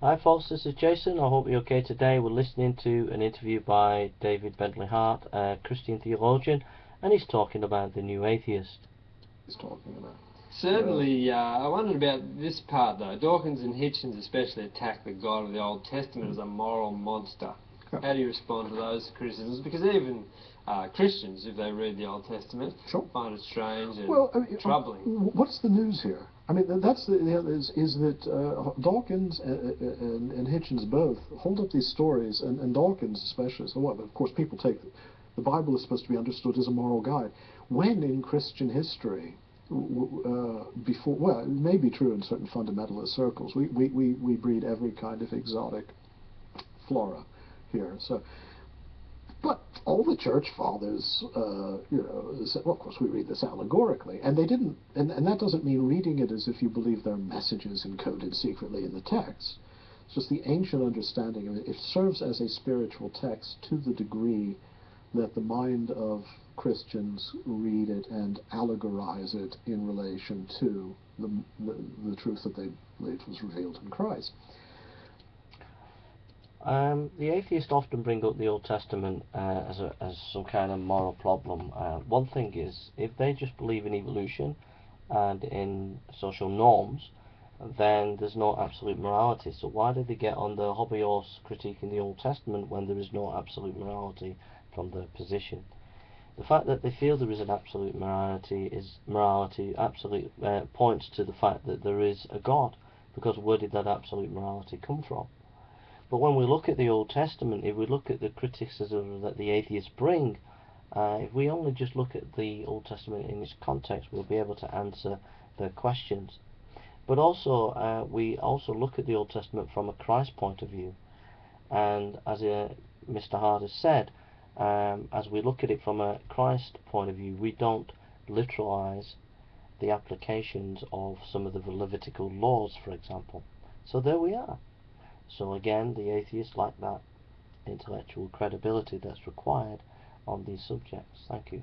Hi folks, this is Jason. I hope you're okay today. We're listening to an interview by David Bentley Hart, a Christian theologian, and he's talking about the new atheist. He's talking about. Certainly, I wondered about this part though. Dawkins and Hitchens especially attack the God of the Old Testament as a moral monster. Yeah. How do you respond to those criticisms? Because even Christians, if they read the Old Testament, find it strange and troubling. What's the news here? I mean, that's is that Dawkins and Hitchens both hold up these stories, and Dawkins especially. So what? Of course, people take the Bible is supposed to be understood as a moral guide. When in Christian history, before, well, it may be true in certain fundamentalist circles. We breed every kind of exotic flora here. So, but all the church fathers, said, well, of course we read this allegorically, and they didn't, and that doesn't mean reading it as if you believe there are messages encoded secretly in the text. It's just the ancient understanding of it. It serves as a spiritual text to the degree that the mind of Christians read it and allegorize it in relation to the truth that they believed was revealed in Christ. The atheists often bring up the Old Testament as some kind of moral problem. One thing is, if they just believe in evolution and in social norms, then there's no absolute morality. So why did they get on the hobby horse critiquing the Old Testament when there is no absolute morality from their position? The fact that they feel there is an absolute morality points to the fact that there is a God, because where did that absolute morality come from? But when we look at the Old Testament, if we look at the criticism that the atheists bring, if we only just look at the Old Testament in its context, we'll be able to answer their questions. But also, we also look at the Old Testament from a Christ point of view. And as Mr. Hart has said, as we look at it from a Christ point of view, we don't literalize the applications of some of the Levitical laws, for example. So there we are. So again, the atheists lack that intellectual credibility that's required on these subjects. Thank you.